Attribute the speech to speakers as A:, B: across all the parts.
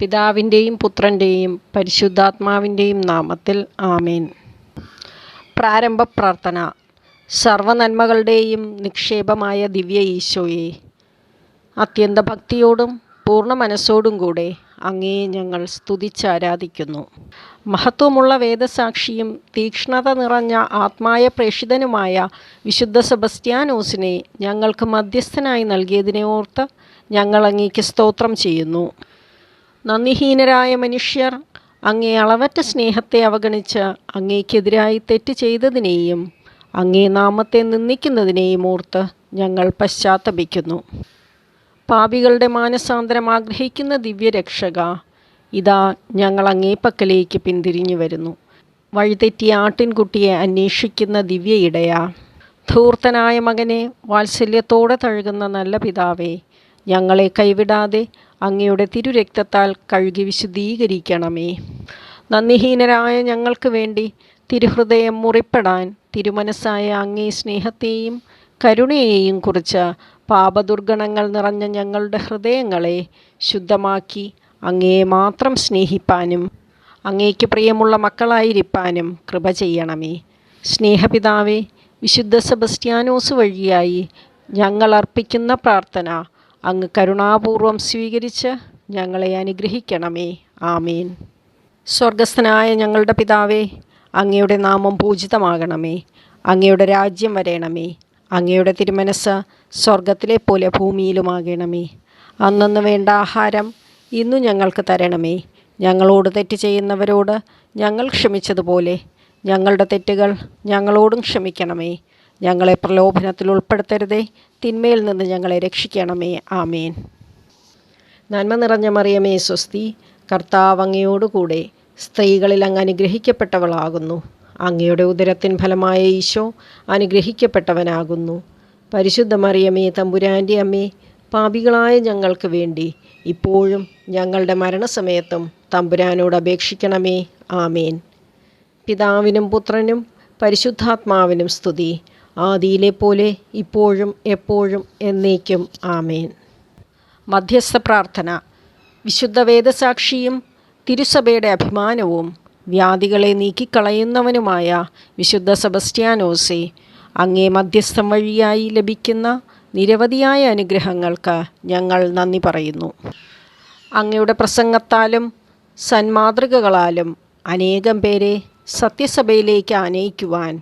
A: പിതാവിൻ്റെയും പുത്രൻ്റെയും പരിശുദ്ധാത്മാവിൻ്റെയും നാമത്തിൽ ആമേൻ. പ്രാരംഭ പ്രാർത്ഥന. സർവ്വനന്മകളുടെയും നിക്ഷേപമായ ദിവ്യ ഈശോയെ, അത്യന്ത ഭക്തിയോടും പൂർണ്ണ മനസ്സോടും കൂടെ അങ്ങയെ ഞങ്ങൾ സ്തുതിച്ചാരാധിക്കുന്നു. മഹത്വമുള്ള വേദസാക്ഷിയും തീക്ഷ്ണത നിറഞ്ഞ ആത്മായ പ്രേഷിതനുമായ വിശുദ്ധ സെബസ്ത്യാനോസിനെ ഞങ്ങൾക്ക് മധ്യസ്ഥനായി നൽകിയതിനെ ഓർത്ത് ഞങ്ങൾ അങ്ങേക്ക് സ്തോത്രം ചെയ്യുന്നു. നന്ദിഹീനരായ മനുഷ്യർ അങ്ങേ അളവറ്റ സ്നേഹത്തെ അവഗണിച്ച് അങ്ങേക്കെതിരായി തെറ്റ് ചെയ്തതിനെയും അങ്ങേ നാമത്തെ നിന്ദിക്കുന്നതിനെയും ഓർത്ത് ഞങ്ങൾ പശ്ചാത്തപിക്കുന്നു. പാപികളുടെ മാനസാന്തരം ആഗ്രഹിക്കുന്ന ദിവ്യരക്ഷക, ഇതാ ഞങ്ങൾ അങ്ങേ പക്കലേക്ക് പിന്തിരിഞ്ഞു വരുന്നു. വഴിതെറ്റിയ ആട്ടിൻകുട്ടിയെ അന്വേഷിക്കുന്ന ദിവ്യ ഇടയാ, ധൂർത്തനായ മകനെ വാത്സല്യത്തോടെ തഴുകുന്ന നല്ല പിതാവേ, ഞങ്ങളെ കൈവിടാതെ അങ്ങയുടെ തിരുരക്തത്താൽ കഴുകി വിശുദ്ധീകരിക്കണമേ. നന്ദിഹീനരായ ഞങ്ങൾക്ക് വേണ്ടി തിരുഹൃദയം മുറിപ്പെടാൻ തിരുമനസ്സായ അങ്ങേ സ്നേഹത്തെയും കരുണയെയും കുറിച്ച് പാപദുർഗണങ്ങൾ നിറഞ്ഞ ഞങ്ങളുടെ ഹൃദയങ്ങളെ ശുദ്ധമാക്കി അങ്ങയെ മാത്രം സ്നേഹിപ്പാനും അങ്ങേക്ക് പ്രിയമുള്ള മക്കളായിരിക്കാനും കൃപ ചെയ്യണമേ. സ്നേഹപിതാവേ, വിശുദ്ധ സെബസ്ത്യാനോസ് വഴിയായി ഞങ്ങൾ അർപ്പിക്കുന്ന പ്രാർത്ഥന അങ്ങ് കരുണാപൂർവം സ്വീകരിച്ച് ഞങ്ങളെ അനുഗ്രഹിക്കണമേ. ആമേൻ. സ്വർഗസ്ഥനായ ഞങ്ങളുടെ പിതാവേ, അങ്ങയുടെ നാമം പൂജിതമാകണമേ. അങ്ങയുടെ രാജ്യം വരേണമേ. അങ്ങയുടെ തിരുമനസ് സ്വർഗത്തിലെ പോലെ ഭൂമിയിലുമാകണമേ. അന്നന്ന് വേണ്ട ആഹാരം ഇന്നു ഞങ്ങൾക്ക് തരണമേ. ഞങ്ങളോട് തെറ്റ് ചെയ്യുന്നവരോട് ഞങ്ങൾ ക്ഷമിച്ചതുപോലെ ഞങ്ങളുടെ തെറ്റുകൾ ഞങ്ങളോടും ക്ഷമിക്കണമേ. ഞങ്ങളെ പ്രലോഭനത്തിൽ ഉൾപ്പെടുത്തരുതേ, തിന്മയിൽ നിന്ന് ഞങ്ങളെ രക്ഷിക്കണമേ. ആമേൻ. നന്മ നിറഞ്ഞ മറിയമേ സ്വസ്തി, കർത്താവ് അങ്ങയോടുകൂടെ സ്ത്രീകളിൽ അങ്ങ് അനുഗ്രഹിക്കപ്പെട്ടവളാകുന്നു. അങ്ങയുടെ ഉദരത്തിൻ ഫലമായ ഈശോ അനുഗ്രഹിക്കപ്പെട്ടവനാകുന്നു. പരിശുദ്ധ മറിയമേ, തമ്പുരാൻ്റെ അമ്മേ, പാപികളായ ഞങ്ങൾക്ക് വേണ്ടി ഇപ്പോഴും ഞങ്ങളുടെ മരണസമയത്തും തമ്പുരാനോട് അപേക്ഷിക്കണമേ. ആമേൻ. പിതാവിനും പുത്രനും പരിശുദ്ധാത്മാവിനും സ്തുതി, ആദിയിലെ പോലെ ഇപ്പോഴും എപ്പോഴും എന്നേക്കും. ആമേൻ. മധ്യസ്ഥ പ്രാർത്ഥന. വിശുദ്ധ വേദസാക്ഷിയും തിരുസഭയുടെ അഭിമാനവും വ്യാധികളെ നീക്കിക്കളയുന്നവനുമായ വിശുദ്ധ സെബസ്ത്യാനോസെ, അങ്ങേ മധ്യസ്ഥം വഴിയായി ലഭിക്കുന്ന നിരവധിയായ അനുഗ്രഹങ്ങൾക്ക് ഞങ്ങൾ നന്ദി പറയുന്നു. അങ്ങയുടെ പ്രസംഗത്താലും സന്മാതൃകകളാലും അനേകം പേരെ സത്യസഭയിലേക്ക് ആനയിക്കുവാൻ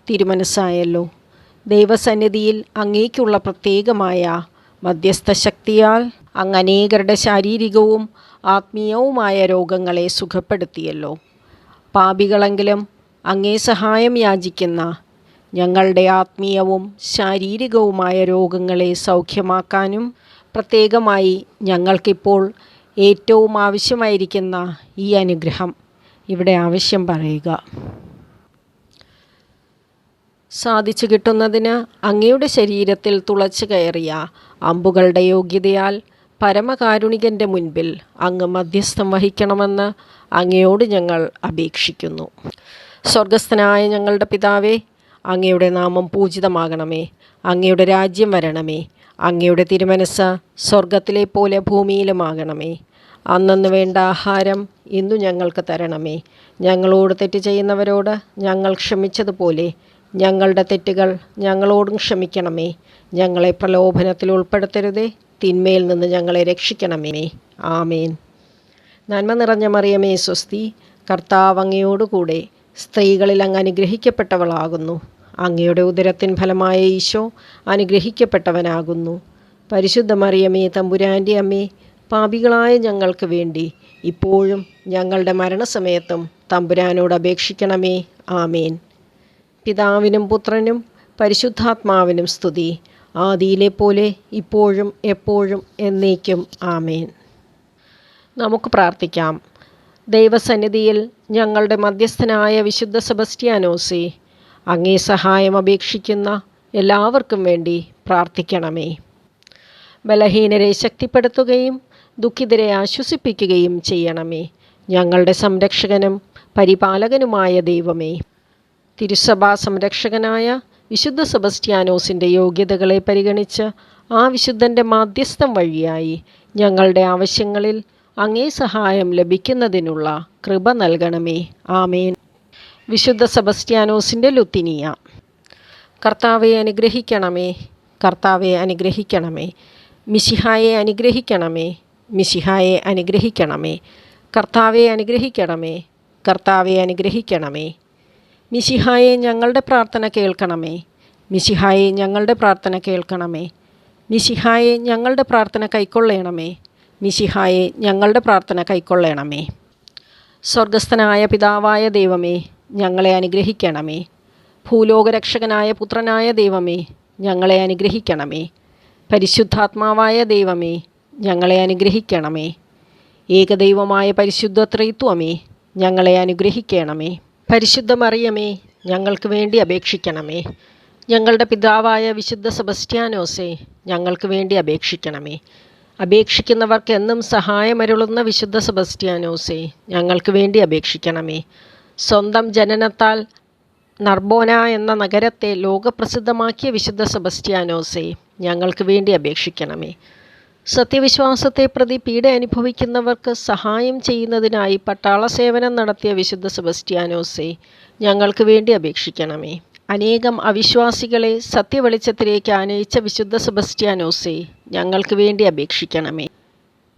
A: തിരുമനസ്സായല്ലോ. ദൈവസന്നിധിയിൽ അങ്ങേക്കുള്ള പ്രത്യേകമായ മധ്യസ്ഥ ശക്തിയാൽ അങ്ങ് അനേകരുടെ ശാരീരികവും ആത്മീയവുമായ രോഗങ്ങളെ സുഖപ്പെടുത്തിയല്ലോ. പാപികളെങ്കിലും അങ്ങേ സഹായം യാചിക്കുന്ന ഞങ്ങളുടെ ആത്മീയവും ശാരീരികവുമായ രോഗങ്ങളെ സൗഖ്യമാക്കാനും പ്രത്യേകമായി ഞങ്ങൾക്കിപ്പോൾ ഏറ്റവും ആവശ്യമായിരിക്കുന്ന ഈ അനുഗ്രഹം ഇവിടെ ആവശ്യം പറയുക. സാധിച്ചു കിട്ടുന്നതിന് അങ്ങയുടെ ശരീരത്തിൽ തുളച്ചു കയറിയ അമ്പുകളുടെ യോഗ്യതയാൽ പരമകാരുണികൻ്റെ മുൻപിൽ അങ്ങ് മധ്യസ്ഥം വഹിക്കണമെന്ന് അങ്ങയോട് ഞങ്ങൾ അപേക്ഷിക്കുന്നു. സ്വർഗസ്ഥനായ ഞങ്ങളുടെ പിതാവേ, അങ്ങയുടെ നാമം പൂജിതമാകണമേ. അങ്ങയുടെ രാജ്യം വരണമേ. അങ്ങയുടെ തിരുമനസ് സ്വർഗത്തിലെ പോലെ ഭൂമിയിലുമാകണമേ. അന്നന്ന് വേണ്ട ആഹാരം ഇന്നു ഞങ്ങൾക്ക് തരണമേ. ഞങ്ങളോട് തെറ്റ് ചെയ്യുന്നവരോട് ഞങ്ങൾ ക്ഷമിച്ചതുപോലെ ഞങ്ങളുടെ തെറ്റുകൾ ഞങ്ങളോടും ക്ഷമിക്കണമേ. ഞങ്ങളെ പ്രലോഭനത്തിൽ ഉൾപ്പെടുത്തരുതേ, തിന്മയിൽ നിന്ന് ഞങ്ങളെ രക്ഷിക്കണമേ. ആമേൻ. നന്മ നിറഞ്ഞ മറിയമേ സ്വസ്തി, കർത്താവ് അങ്ങയോടുകൂടെ സ്ത്രീകളിൽ അങ്ങ് അനുഗ്രഹിക്കപ്പെട്ടവളാകുന്നു. അങ്ങയുടെ ഉദരത്തിൻ ഫലമായ ഈശോ അനുഗ്രഹിക്കപ്പെട്ടവനാകുന്നു. പരിശുദ്ധ മറിയമേ, തമ്പുരാൻ്റെ അമ്മേ, പാപികളായ ഞങ്ങൾക്ക് വേണ്ടി ഇപ്പോഴും ഞങ്ങളുടെ മരണസമയത്തും തമ്പുരാനോട് അപേക്ഷിക്കണമേ. ആമേൻ. പിതാവിനും പുത്രനും പരിശുദ്ധാത്മാവിനും സ്തുതി, ആദിയിലെ പോലെ ഇപ്പോഴും എപ്പോഴും എന്നേക്കും. ആമേൻ. നമുക്ക് പ്രാർത്ഥിക്കാം. ദൈവസന്നിധിയിൽ ഞങ്ങളുടെ മധ്യസ്ഥനായ വിശുദ്ധ സെബസ്ത്യാനോസെ, അങ്ങേ സഹായം അപേക്ഷിക്കുന്ന എല്ലാവർക്കും വേണ്ടി പ്രാർത്ഥിക്കണമേ. ബലഹീനരെ ശക്തിപ്പെടുത്തുകയും ദുഃഖിതരെ ആശ്വസിപ്പിക്കുകയും ചെയ്യണമേ. ഞങ്ങളുടെ സംരക്ഷകനും പരിപാലകനുമായ ദൈവമേ, തിരുസഭാ സംരക്ഷകനായ വിശുദ്ധ സെബസ്ത്യാനോസിൻ്റെ യോഗ്യതകളെ പരിഗണിച്ച് ആ വിശുദ്ധൻ്റെ മാധ്യസ്ഥം വഴിയായി ഞങ്ങളുടെ ആവശ്യങ്ങളിൽ അങ്ങേ സഹായം ലഭിക്കുന്നതിനുള്ള കൃപ നൽകണമേ. ആമേൻ. വിശുദ്ധ സെബസ്ത്യാനോസിൻ്റെ ലുത്തിനിയ. കർത്താവെ അനുഗ്രഹിക്കണമേ, കർത്താവെ അനുഗ്രഹിക്കണമേ. മിശിഹായെ അനുഗ്രഹിക്കണമേ, മിശിഹായെ അനുഗ്രഹിക്കണമേ. കർത്താവെ അനുഗ്രഹിക്കണമേ, കർത്താവെ അനുഗ്രഹിക്കണമേ. മിശിഹായെ ഞങ്ങളുടെ പ്രാർത്ഥന കേൾക്കണമേ, മിശിഹായെ ഞങ്ങളുടെ പ്രാർത്ഥന കേൾക്കണമേ. മിശിഹായെ ഞങ്ങളുടെ പ്രാർത്ഥന കൈക്കൊള്ളണമേ, മിശിഹായെ ഞങ്ങളുടെ പ്രാർത്ഥന കൈക്കൊള്ളണമേ. സ്വർഗസ്ഥനായ പിതാവായ ദൈവമേ, ഞങ്ങളെ അനുഗ്രഹിക്കണമേ. ഭൂലോകരക്ഷകനായ പുത്രനായ ദൈവമേ, ഞങ്ങളെ അനുഗ്രഹിക്കണമേ. പരിശുദ്ധാത്മാവായ ദൈവമേ, ഞങ്ങളെ അനുഗ്രഹിക്കണമേ. ഏകദൈവമായ പരിശുദ്ധ ത്രിത്വമേ, ഞങ്ങളെ അനുഗ്രഹിക്കണമേ. പരിശുദ്ധ മറിയമേ, ഞങ്ങൾക്ക് വേണ്ടി അപേക്ഷിക്കണമേ. ഞങ്ങളുടെ പിതാവായ വിശുദ്ധ സെബസ്ത്യാനോസേ, ഞങ്ങൾക്ക് വേണ്ടി അപേക്ഷിക്കണമേ. അപേക്ഷിക്കുന്നവർക്ക് എന്നും സഹായമരുളുന്ന വിശുദ്ധ സെബസ്ത്യാനോസേ, ഞങ്ങൾക്ക് വേണ്ടി അപേക്ഷിക്കണമേ. സ്വന്തം ജനനത്താൽ നർബോന എന്ന നഗരത്തെ ലോകപ്രസിദ്ധമാക്കിയ വിശുദ്ധ സെബസ്ത്യാനോസേ, ഞങ്ങൾക്ക് വേണ്ടി അപേക്ഷിക്കണമേ. സത്യവിശ്വാസത്തെ പ്രതി പീഡ അനുഭവിക്കുന്നവർക്ക് സഹായം ചെയ്യുന്നതിനായി പട്ടാള സേവനം നടത്തിയ വിശുദ്ധ സെബസ്ത്യാനോസേ, ഞങ്ങൾക്ക് വേണ്ടി അപേക്ഷിക്കണമേ. അനേകം അവിശ്വാസികളെ സത്യവെളിച്ചത്തിലേക്ക് ആനയിച്ച വിശുദ്ധ സെബസ്ത്യാനോസേ, ഞങ്ങൾക്ക് വേണ്ടി അപേക്ഷിക്കണമേ.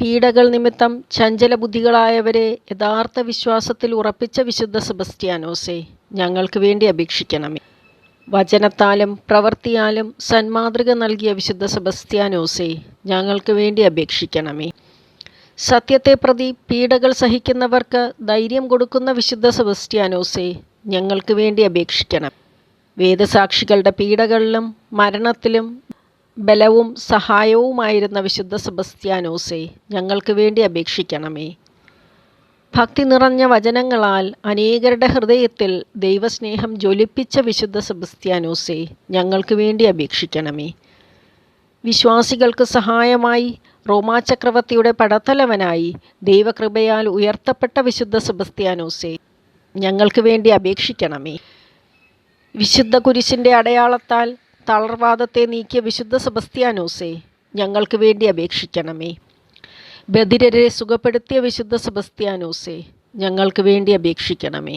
A: പീഡകൾ നിമിത്തം ചഞ്ചലബുദ്ധികളായവരെ യഥാർത്ഥ വിശ്വാസത്തിൽ ഉറപ്പിച്ച വിശുദ്ധ സെബസ്ത്യാനോസേ, ഞങ്ങൾക്ക് വേണ്ടി അപേക്ഷിക്കണമേ. വചനത്താലും പ്രവൃത്തിയാലും സന്മാതൃക നൽകിയ വിശുദ്ധ സെബസ്ത്യാനോസേ, ഞങ്ങൾക്ക് വേണ്ടി അപേക്ഷിക്കണമേ. സത്യത്തെ പ്രതി പീഡകൾ സഹിക്കുന്നവർക്ക് ധൈര്യം കൊടുക്കുന്ന വിശുദ്ധ സെബസ്ത്യാനോസേ, ഞങ്ങൾക്ക് വേണ്ടി അപേക്ഷിക്കണം. വേദസാക്ഷികളുടെ പീഡകളിലും മരണത്തിലും ബലവും സഹായവുമായിരുന്ന വിശുദ്ധ സെബസ്ത്യാനോസേ, ഞങ്ങൾക്ക് വേണ്ടി അപേക്ഷിക്കണമേ. ഭക്തി നിറഞ്ഞ വചനങ്ങളാൽ അനേകരുടെ ഹൃദയത്തിൽ ദൈവസ്നേഹം ജ്വലിപ്പിച്ച വിശുദ്ധ സെബസ്ത്യാനോസേ, ഞങ്ങൾക്ക് വേണ്ടി അപേക്ഷിക്കണമേ. വിശ്വാസികൾക്ക് സഹായമായി റോമാചക്രവർത്തിയുടെ പടത്തലവനായി ദൈവകൃപയാൽ ഉയർത്തപ്പെട്ട വിശുദ്ധ സെബസ്ത്യാനോസേ, ഞങ്ങൾക്ക് വേണ്ടി അപേക്ഷിക്കണമേ. വിശുദ്ധ കുരിശിൻ്റെ അടയാളത്താൽ തളർവാദത്തെ നീക്കിയ വിശുദ്ധ സെബസ്ത്യാനോസേ, ഞങ്ങൾക്ക് വേണ്ടി അപേക്ഷിക്കണമേ. ബധിരരെ സുഖപ്പെടുത്തിയ വിശുദ്ധ സെബസ്ത്യാനോസേ, ഞങ്ങൾക്ക് വേണ്ടി അപേക്ഷിക്കണമേ.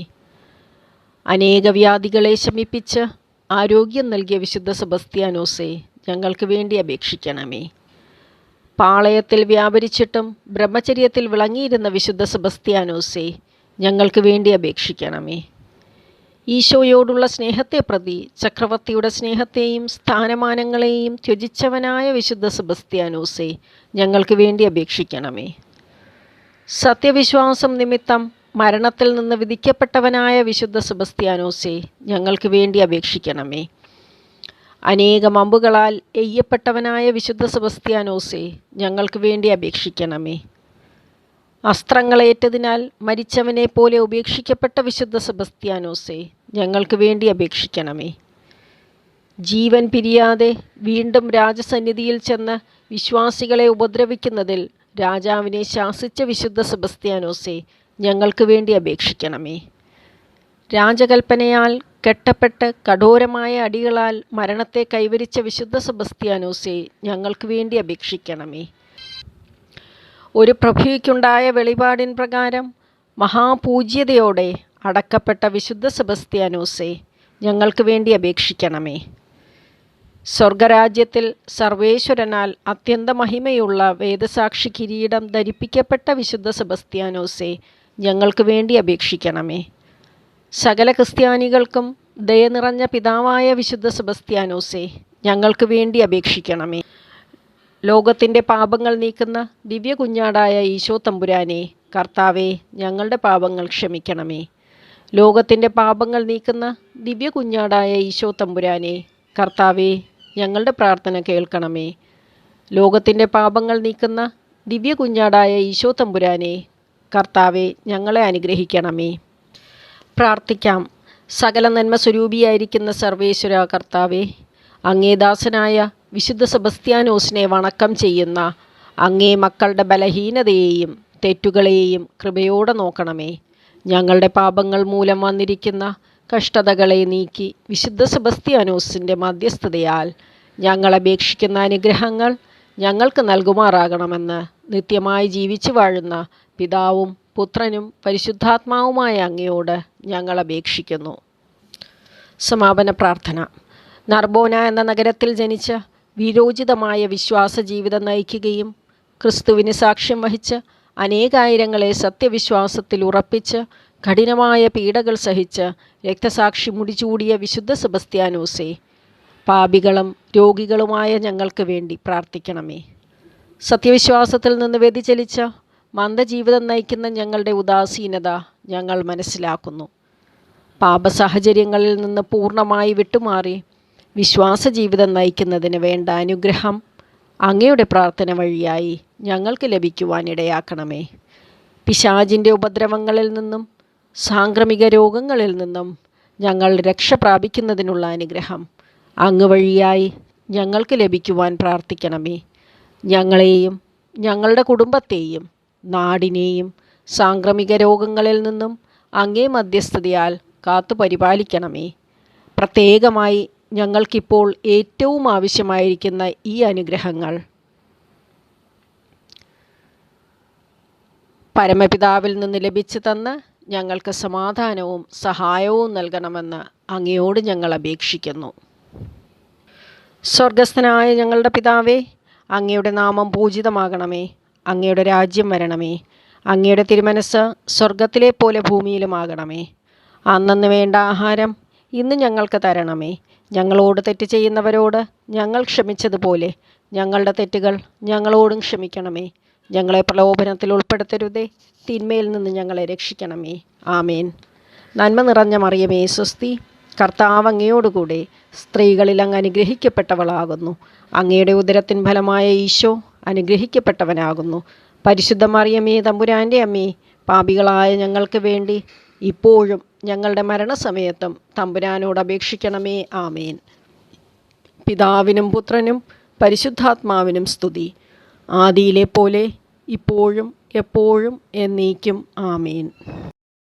A: അനേക വ്യാധികളെ ശമിപ്പിച്ച് ആരോഗ്യം നൽകിയ വിശുദ്ധ സെബസ്ത്യാനോസേ, ഞങ്ങൾക്ക് വേണ്ടി അപേക്ഷിക്കണമേ. പാളയത്തിൽ വ്യാപരിച്ചിട്ടും ബ്രഹ്മചര്യത്തിൽ വിളങ്ങിയിരുന്ന വിശുദ്ധ സെബസ്ത്യാനോസേ, ഞങ്ങൾക്ക് വേണ്ടി അപേക്ഷിക്കണമേ. ഈശോയോടുള്ള സ്നേഹത്തെ പ്രതി ചക്രവർത്തിയുടെ സ്നേഹത്തെയും സ്ഥാനമാനങ്ങളെയും ത്യജിച്ചവനായ വിശുദ്ധ സെബസ്ത്യാനോസേ, ഞങ്ങൾക്ക് വേണ്ടി അപേക്ഷിക്കണമേ. സത്യവിശ്വാസം നിമിത്തം മരണത്തിൽ നിന്ന് വിധിക്കപ്പെട്ടവനായ വിശുദ്ധ സെബസ്ത്യാനോസേ, ഞങ്ങൾക്ക് വേണ്ടി അപേക്ഷിക്കണമേ. അനേകം അമ്പുകളാൽ എയ്യപ്പെട്ടവനായ വിശുദ്ധ സെബസ്ത്യാനോസേ, ഞങ്ങൾക്ക് വേണ്ടി അപേക്ഷിക്കണമേ. അസ്ത്രങ്ങളേറ്റതിനാൽ മരിച്ചവനെ പോലെ ഉപേക്ഷിക്കപ്പെട്ട വിശുദ്ധ സെബസ്ത്യാനോസേ, ഞങ്ങൾക്ക് വേണ്ടി അപേക്ഷിക്കണമേ. ജീവൻ പിരിയാതെ വീണ്ടും രാജസന്നിധിയിൽ ചെന്ന് വിശ്വാസികളെ ഉപദ്രവിക്കുന്നതിൽ രാജാവിനെ ശാസിച്ച വിശുദ്ധ സെബസ്ത്യാനോസേ, ഞങ്ങൾക്ക് വേണ്ടി അപേക്ഷിക്കണമേ. രാജകൽപ്പനയാൽ കെട്ടപ്പെട്ട് കഠോരമായ അടികളാൽ മരണത്തെ കൈവരിച്ച വിശുദ്ധ സെബസ്ത്യാനോസേ, ഞങ്ങൾക്ക് വേണ്ടി അപേക്ഷിക്കണമേ. ഒരു പ്രഭുയ്ക്കുണ്ടായ വെളിപാടിൻ പ്രകാരം മഹാപൂജ്യതയോടെ അടക്കപ്പെട്ട വിശുദ്ധ സെബസ്ത്യാനോസേ, ഞങ്ങൾക്ക് വേണ്ടി അപേക്ഷിക്കണമേ. സ്വർഗരാജ്യത്തിൽ സർവേശ്വരനാൽ അത്യന്ത മഹിമയുള്ള വേദസാക്ഷി കിരീടം ധരിപ്പിക്കപ്പെട്ട വിശുദ്ധ സെബസ്ത്യാനോസേ, ഞങ്ങൾക്ക് വേണ്ടി അപേക്ഷിക്കണമേ. സകല ക്രിസ്ത്യാനികൾക്കും ദയ നിറഞ്ഞ പിതാവായ വിശുദ്ധ സെബസ്ത്യാനോസേ, ഞങ്ങൾക്ക് വേണ്ടി അപേക്ഷിക്കണമേ. ലോകത്തിൻ്റെ പാപങ്ങൾ നീക്കുന്ന ദിവ്യ കുഞ്ഞാടായ ഈശോ തമ്പുരാനെ, കർത്താവെ, ഞങ്ങളുടെ പാപങ്ങൾ ക്ഷമിക്കണമേ. ലോകത്തിൻ്റെ പാപങ്ങൾ നീക്കുന്ന ദിവ്യ കുഞ്ഞാടായ ഈശോ തമ്പുരാനെ, കർത്താവെ, ഞങ്ങളുടെ പ്രാർത്ഥന കേൾക്കണമേ. ലോകത്തിൻ്റെ പാപങ്ങൾ നീക്കുന്ന ദിവ്യ കുഞ്ഞാടായ ഈശോ തമ്പുരാനെ, കർത്താവെ, ഞങ്ങളെ അനുഗ്രഹിക്കണമേ. പ്രാർത്ഥിക്കാം. സകല നന്മ സ്വരൂപിയായിരിക്കുന്ന സർവേശ്വര കർത്താവെ, അങ്ങേ ദാസനായ വിശുദ്ധ സെബസ്ത്യാനോസിനെ വണക്കം ചെയ്യുന്ന അങ്ങേ മക്കളുടെ ബലഹീനതയെയും തെറ്റുകളെയും കൃപയോടെ നോക്കണമേ. ഞങ്ങളുടെ പാപങ്ങൾ മൂലം വന്നിരിക്കുന്ന കഷ്ടതകളെ നീക്കി വിശുദ്ധ സെബസ്ത്യാനോസിൻ്റെ മധ്യസ്ഥതയാൽ ഞങ്ങൾ അപേക്ഷിക്കുന്ന അനുഗ്രഹങ്ങൾ ഞങ്ങൾക്ക് നൽകുമാറാകണമെന്ന് നിത്യമായി ജീവിച്ചു വാഴുന്ന പിതാവും പുത്രനും പരിശുദ്ധാത്മാവുമായ അങ്ങയോട് ഞങ്ങൾ അപേക്ഷിക്കുന്നു. സമാപന പ്രാർത്ഥന. നർബോന എന്ന നഗരത്തിൽ ജനിച്ച വീരോചിതമായ വിശ്വാസ ജീവിതം നയിക്കുകയും ക്രിസ്തുവിന് സാക്ഷ്യം വഹിച്ച് അനേകായിരങ്ങളെ സത്യവിശ്വാസത്തിൽ ഉറപ്പിച്ച് കഠിനമായ പീഡകൾ സഹിച്ച് രക്തസാക്ഷി മുടിചൂടിയ വിശുദ്ധ സെബസ്ത്യാനോസേ, പാപികളും രോഗികളുമായ ഞങ്ങൾക്ക് വേണ്ടി പ്രാർത്ഥിക്കണമേ. സത്യവിശ്വാസത്തിൽ നിന്ന് വ്യതിചലിച്ച മന്ദജീവിതം നയിക്കുന്ന ഞങ്ങളുടെ ഉദാസീനത ഞങ്ങൾ മനസ്സിലാക്കുന്നു. പാപസാഹചര്യങ്ങളിൽ നിന്ന് പൂർണ്ണമായി വിട്ടുമാറി വിശ്വാസ ജീവിതം നയിക്കുന്നതിന് വേണ്ട അനുഗ്രഹം അങ്ങയുടെ പ്രാർത്ഥന വഴിയായി ഞങ്ങൾക്ക് ലഭിക്കുവാനിടയാക്കണമേ. പിശാചിൻ്റെ ഉപദ്രവങ്ങളിൽ നിന്നും സാംക്രമിക രോഗങ്ങളിൽ നിന്നും ഞങ്ങൾ രക്ഷ പ്രാപിക്കുന്നതിനുള്ള അനുഗ്രഹം അങ്ങ് വഴിയായി ഞങ്ങൾക്ക് ലഭിക്കുവാൻ പ്രാർത്ഥിക്കണമേ. ഞങ്ങളെയും ഞങ്ങളുടെ കുടുംബത്തെയും നാടിനെയും സാംക്രമിക രോഗങ്ങളിൽ നിന്നും അങ്ങേ മധ്യസ്ഥതയാൽ കാത്തു പരിപാലിക്കണമേ. പ്രത്യേകമായി ഞങ്ങൾക്കിപ്പോൾ ഏറ്റവും ആവശ്യമായിരിക്കുന്ന ഈ അനുഗ്രഹങ്ങൾ പരമപിതാവിൽ നിന്ന് ലഭിച്ചു തന്ന് ഞങ്ങൾക്ക് സമാധാനവും സഹായവും നൽകണമെന്ന് അങ്ങയോട് ഞങ്ങൾ അപേക്ഷിക്കുന്നു. സ്വർഗസ്ഥനായ ഞങ്ങളുടെ പിതാവേ, അങ്ങയുടെ നാമം പൂജിതമാകണമേ. അങ്ങയുടെ രാജ്യം വരണമേ. അങ്ങയുടെ തിരുമനസ്സ് സ്വർഗത്തിലെ പോലെ ഭൂമിയിലുമാകണമേ. അന്നന്ന് വേണ്ട ആഹാരം ഇന്ന് ഞങ്ങൾക്ക് തരണമേ. ഞങ്ങളോട് തെറ്റ് ചെയ്യുന്നവരോട് ഞങ്ങൾ ക്ഷമിച്ചതുപോലെ ഞങ്ങളുടെ തെറ്റുകൾ ഞങ്ങളോടും ക്ഷമിക്കണമേ. ഞങ്ങളെ പ്രലോഭനത്തിൽ ഉൾപ്പെടുത്തരുതേ, തിന്മയിൽ നിന്ന് ഞങ്ങളെ രക്ഷിക്കണമേ. ആമേൻ. നന്മ നിറഞ്ഞ മറിയമേ സ്വസ്തി, കർത്താവ് അങ്ങയോടുകൂടെ സ്ത്രീകളിൽ അങ്ങ് അനുഗ്രഹിക്കപ്പെട്ടവളാകുന്നു. അങ്ങയുടെ ഉദരത്തിൻ ഫലമായ ഈശോ അനുഗ്രഹിക്കപ്പെട്ടവനാകുന്നു. പരിശുദ്ധ മറിയമേ തമ്പുരാൻ്റെ അമ്മേ, പാപികളായ ഞങ്ങൾക്ക് വേണ്ടി ഇപ്പോഴും ഞങ്ങളുടെ മരണസമയത്തും തമ്പുരാനോട് അപേക്ഷിക്കണമേ. ആമേൻ. പിതാവിനും പുത്രനും പരിശുദ്ധാത്മാവിനും സ്തുതി, ആദിയിലെ പോലെ ഇപ്പോഴും എപ്പോഴും എന്നേക്കും. ആമേൻ.